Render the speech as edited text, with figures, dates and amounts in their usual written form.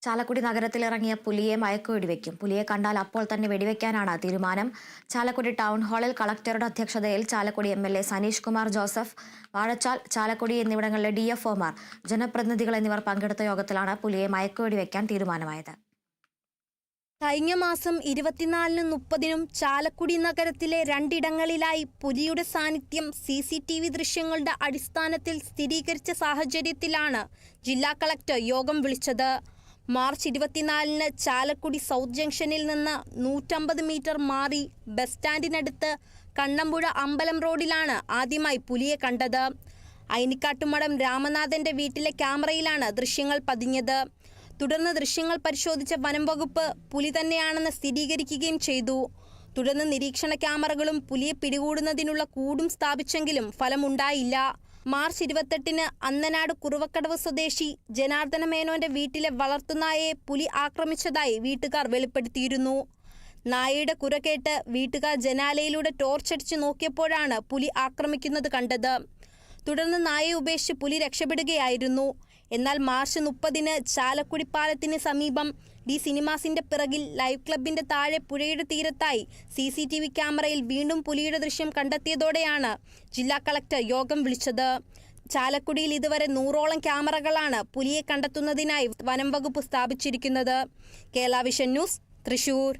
ചാലക്കുടി നഗരത്തിലിറങ്ങിയ പുലിയെ മയക്കുവെടിവെക്കും. പുലിയെ കണ്ടാൽ അപ്പോൾ തന്നെ വെടിവെക്കാനാണ് തീരുമാനം. ചാലക്കുടി ടൗൺ ഹാളിൽ കളക്ടറുടെ അധ്യക്ഷതയിൽ ചാലക്കുടി MLA സനീഷ് കുമാർ ജോസഫ്, വാഴച്ചാൽ, ചാലക്കുടി എന്നിവിടങ്ങളിലെ DFOമാർ, ജനപ്രതിനിധികൾ എന്നിവർ പങ്കെടുത്ത യോഗത്തിലാണ് പുലിയെ മയക്കുവെടിവെക്കാൻ തീരുമാനമായത്. കഴിഞ്ഞ മാസം 24-നും 30-നും ചാലക്കുടി നഗരത്തിലെ രണ്ടിടങ്ങളിലായി പുലിയുടെ സാന്നിധ്യം CCTV ദൃശ്യങ്ങളുടെ അടിസ്ഥാനത്തിൽ സ്ഥിരീകരിച്ച സാഹചര്യത്തിലാണ് ജില്ലാ കളക്ടർ യോഗം വിളിച്ചത്. മാർച്ച് 24-ന് ചാലക്കുടി സൗത്ത് ജംഗ്ഷനിൽ നിന്ന് 150 മീറ്റർ മാറി ബസ് സ്റ്റാൻഡിനടുത്ത് കണ്ണമ്പുഴ അമ്പലം റോഡിലാണ് ആദ്യമായി പുലിയെ കണ്ടത്. അയിനിക്കാട്ടുമഠം രാമനാഥന്റെ വീട്ടിലെ ക്യാമറയിലാണ് ദൃശ്യങ്ങൾ പതിഞ്ഞത്. തുടർന്ന് ദൃശ്യങ്ങൾ പരിശോധിച്ച വനം വകുപ്പ് പുലി തന്നെയാണെന്ന് സ്ഥിരീകരിക്കുകയും ചെയ്തു. തുടർന്ന് നിരീക്ഷണ ക്യാമറകളും പുലിയെ പിടികൂടുന്നതിനുള്ള കൂടും സ്ഥാപിച്ചെങ്കിലും ഫലമുണ്ടായില്ല. മാർച്ച് 28-ന് അന്നനാട് കുറുവക്കടവ് സ്വദേശി ജനാർദ്ദന മേനോന്റെ വീട്ടിലെ വളർത്തുനായയെ പുലി ആക്രമിച്ചതായി വീട്ടുകാർ വെളിപ്പെടുത്തിയിരുന്നു. നായയുടെ കുര കേട്ട് വീട്ടുകാർ ജനാലയിലൂടെ ടോർച്ചടിച്ച് നോക്കിയപ്പോഴാണ് പുലി ആക്രമിക്കുന്നത് കണ്ടത്. തുടർന്ന് നായയെ ഉപേക്ഷിച്ച് പുലി രക്ഷപ്പെടുകയായിരുന്നു. എന്നാൽ മാർച്ച് 30-ന് ചാലക്കുടി പാലത്തിന് സമീപം സിനിമാസിന്റെ പിറകിൽ ലൈവ് ക്ലബിന്റെ താഴെ പുഴയുടെ തീരത്തായി CCTV ക്യാമറയിൽ വീണ്ടും പുലിയുടെ ദൃശ്യം കണ്ടെത്തിയതോടെയാണ് ജില്ലാ കളക്ടർ യോഗം വിളിച്ചത്. ചാലക്കുടിയിൽ ഇതുവരെ 100ഓളം ക്യാമറകളാണ് പുലിയെ കണ്ടെത്തുന്നതിനായി വനം വകുപ്പ് സ്ഥാപിച്ചിരിക്കുന്നത്. Kerala vision news, Thrissur.